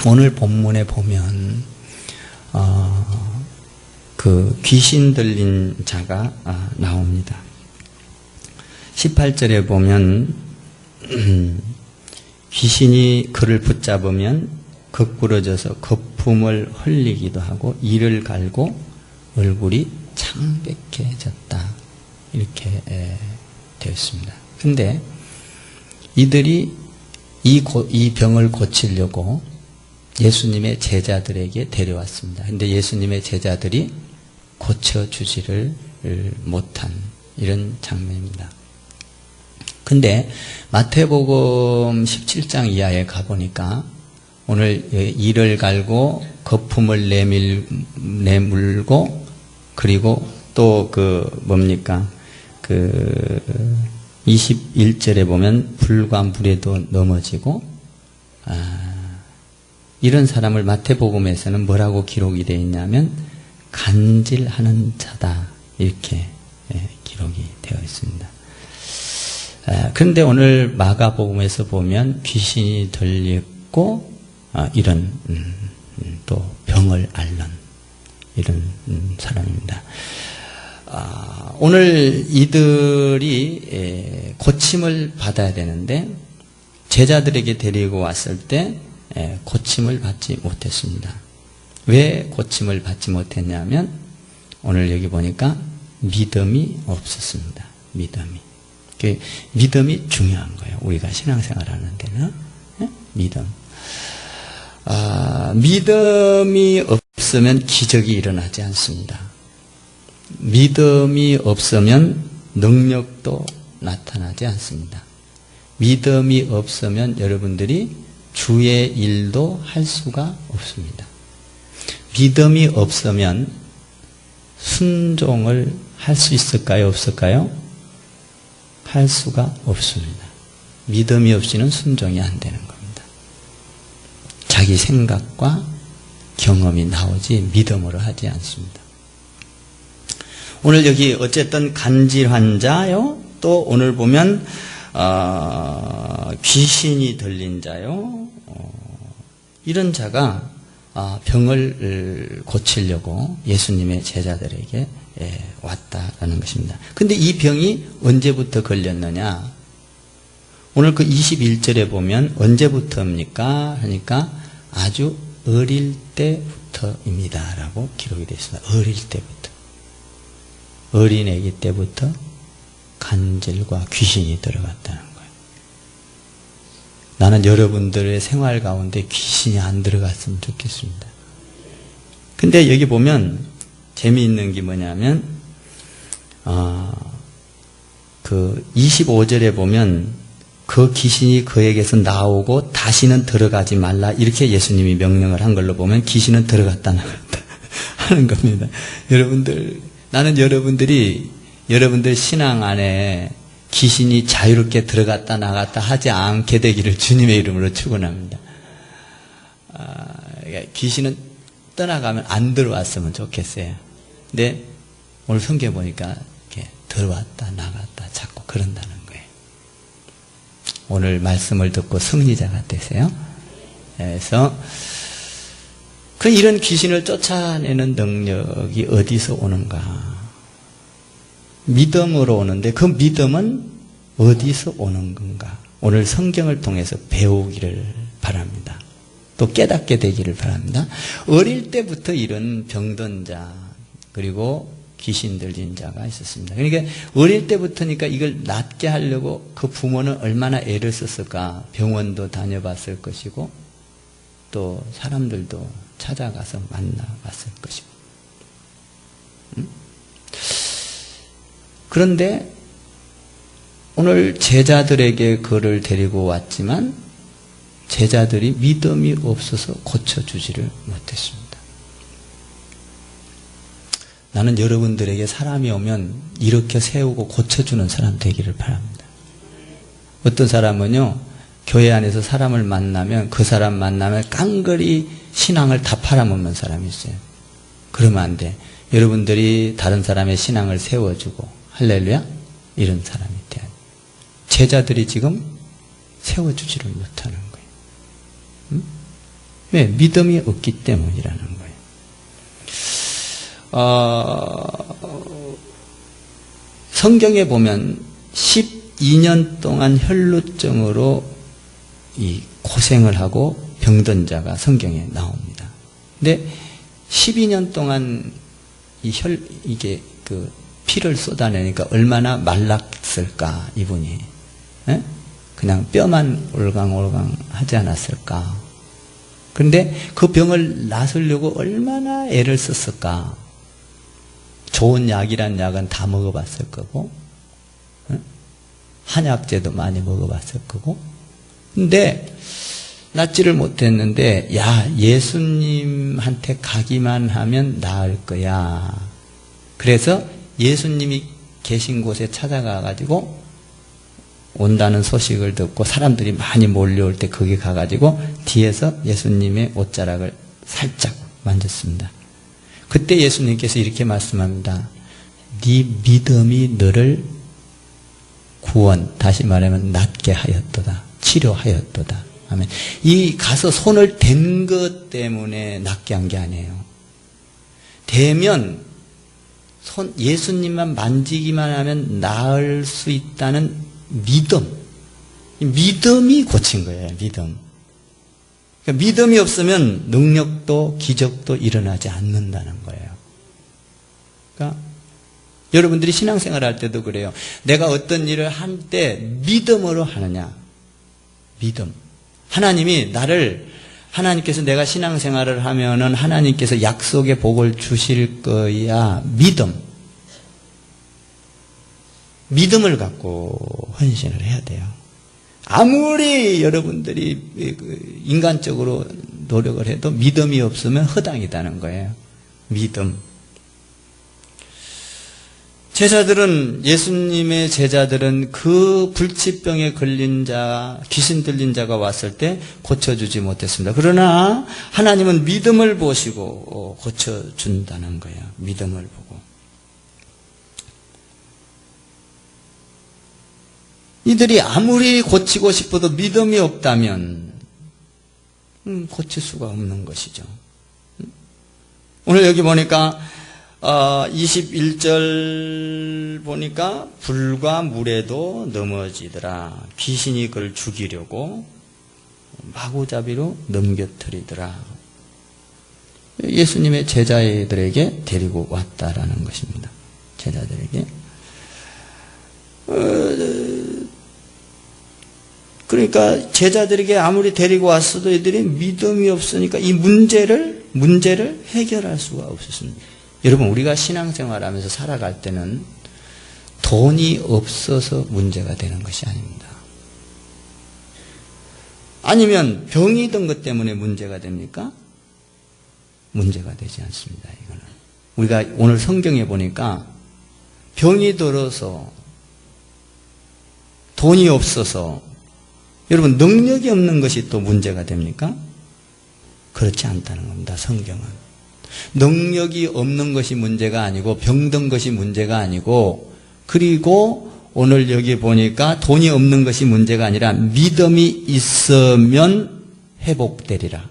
오늘 본문에 보면 그 귀신 들린 자가 나옵니다. 18절에 보면 귀신이 그를 붙잡으면 거꾸러져서 거품을 흘리기도 하고 이를 갈고 얼굴이 창백해졌다. 이렇게 되어 있습니다. 근데 이들이 이 병을 고치려고 예수님의 제자들에게 데려왔습니다. 근데 예수님의 제자들이 고쳐주지를 못한 이런 장면입니다. 근데 마태복음 17장 이하에 가보니까 오늘 이를 갈고 거품을 내물고 그리고 또 뭡니까? 21절에 보면 불과 물에도 넘어지고 이런 사람을 마태복음에서는 뭐라고 기록이 되어 있냐면 간질하는 자다 이렇게 기록이 되어 있습니다. 그런데 오늘 마가복음에서 보면 귀신이 들렸고 이런 또 병을 앓는 이런 사람입니다. 오늘 이들이 고침을 받아야 되는데 제자들에게 데리고 왔을 때 고침을 받지 못했습니다. 왜 고침을 받지 못했냐면 오늘 여기 보니까 믿음이 없었습니다. 믿음이 중요한 거예요. 우리가 신앙생활 하는 데는 믿음. 믿음이 없으면 기적이 일어나지 않습니다. 믿음이 없으면 능력도 나타나지 않습니다. 믿음이 없으면 여러분들이 주의 일도 할 수가 없습니다. 믿음이 없으면 순종을 할 수 있을까요? 없을까요? 할 수가 없습니다. 믿음이 없이는 순종이 안 되는 겁니다. 자기 생각과 경험이 나오지 믿음으로 하지 않습니다. 오늘 여기 어쨌든 간질환 자요. 또 오늘 보면 귀신이 들린 자요. 이런 자가 병을 고치려고 예수님의 제자들에게 왔다라는 것입니다. 근데 이 병이 언제부터 걸렸느냐? 오늘 그 21절에 보면 언제부터입니까? 하니까 아주 어릴 때부터입니다. 라고 기록이 되어 있습니다. 어릴 때부터. 어린애기 때부터 간질과 귀신이 들어갔다는 거예요. 나는 여러분들의 생활 가운데 귀신이 안 들어갔으면 좋겠습니다. 근데 여기 보면 재미있는 게 뭐냐면 25절에 보면 그 귀신이 그에게서 나오고 다시는 들어가지 말라 이렇게 예수님이 명령을 한 걸로 보면 귀신은 들어갔다 나갔다 하는 겁니다. 나는 여러분들 신앙 안에 귀신이 자유롭게 들어갔다 나갔다 하지 않게 되기를 주님의 이름으로 축원합니다. 귀신은 떠나가면 안 들어왔으면 좋겠어요. 근데 오늘 성경 보니까 이렇게 들어왔다 나갔다 자꾸 그런다는 거예요. 오늘 말씀을 듣고 승리자가 되세요. 그래서 이런 귀신을 쫓아내는 능력이 어디서 오는가? 믿음으로 오는데 그 믿음은 어디서 오는 건가? 오늘 성경을 통해서 배우기를 바랍니다. 또 깨닫게 되기를 바랍니다. 어릴 때부터 이런 병든 자 그리고 귀신 들린 자가 있었습니다. 그러니까 어릴 때부터니까 이걸 낫게 하려고 그 부모는 얼마나 애를 썼을까? 병원도 다녀봤을 것이고 또 사람들도 찾아가서 만나봤을 것이고 그런데 오늘 제자들에게 그를 데리고 왔지만 제자들이 믿음이 없어서 고쳐주지를 못했습니다. 나는 여러분들에게 사람이 오면 이렇게 세우고 고쳐주는 사람 되기를 바랍니다. 어떤 사람은요 교회 안에서 사람을 만나면 그 사람 만나면 깡그리 신앙을 다 팔아먹는 사람이 있어요. 그러면 안 돼. 여러분들이 다른 사람의 신앙을 세워주고 할렐루야 이런 사람이 돼야 돼. 제자들이 지금 세워주지를 못하는 거예요. 왜? 믿음이 없기 때문이라는 거예요. 성경에 보면 12년 동안 혈루증으로 이 고생을 하고 병든 자가 성경에 나옵니다. 근데 12년 동안 이게 피를 쏟아내니까 얼마나 말랐을까, 이분이. 에? 그냥 뼈만 올강올강 하지 않았을까. 그런데 그 병을 낫으려고 얼마나 애를 썼을까. 좋은 약이란 약은 다 먹어봤을 거고, 한약제도 많이 먹어봤을 거고. 근데 낫지를 못했는데, 야, 예수님한테 가기만 하면 나을 거야. 그래서 예수님이 계신 곳에 찾아가가지고 온다는 소식을 듣고 사람들이 많이 몰려올 때 거기 가가지고 뒤에서 예수님의 옷자락을 살짝 만졌습니다. 그때 예수님께서 이렇게 말씀합니다. 네 믿음이 너를 다시 말하면 낫게 하였도다. 치료하였도다. 아멘. 이 가서 손을 댄 것 때문에 낫게 한 게 아니에요. 대면 예수님만 만지기만 하면 나을 수 있다는 믿음이 고친 거예요. 믿음. 그러니까 믿음이 없으면 능력도 기적도 일어나지 않는다는 거예요. 그러니까 여러분들이 신앙생활 할 때도 그래요. 내가 어떤 일을 할 때 믿음으로 하느냐. 믿음. 하나님께서 내가 신앙생활을 하면은 하나님께서 약속의 복을 주실 거야. 믿음을 갖고 헌신을 해야 돼요. 아무리 여러분들이 인간적으로 노력을 해도 믿음이 없으면 허당이다는 거예요. 믿음. 예수님의 제자들은 그 불치병에 걸린 자, 귀신 들린 자가 왔을 때 고쳐주지 못했습니다. 그러나 하나님은 믿음을 보시고 고쳐준다는 거예요. 믿음을 보고. 이들이 아무리 고치고 싶어도 믿음이 없다면 고칠 수가 없는 것이죠. 오늘 여기 보니까 21절 보니까 불과 물에도 넘어지더라. 귀신이 그를 죽이려고 마구잡이로 넘겨뜨리더라. 예수님의 제자들에게 데리고 왔다라는 것입니다. 제자들에게. 그러니까 제자들에게 아무리 데리고 왔어도 이들이 믿음이 없으니까 이 문제를 해결할 수가 없었습니다. 여러분, 우리가 신앙생활하면서 살아갈 때는 돈이 없어서 문제가 되는 것이 아닙니다. 아니면 병이 든 것 때문에 문제가 됩니까? 문제가 되지 않습니다. 이거는 우리가 오늘 성경에 보니까 병이 들어서 돈이 없어서 여러분 능력이 없는 것이 또 문제가 됩니까? 그렇지 않다는 겁니다. 성경은. 능력이 없는 것이 문제가 아니고 병든 것이 문제가 아니고 그리고 오늘 여기 보니까 돈이 없는 것이 문제가 아니라 믿음이 있으면 회복되리라.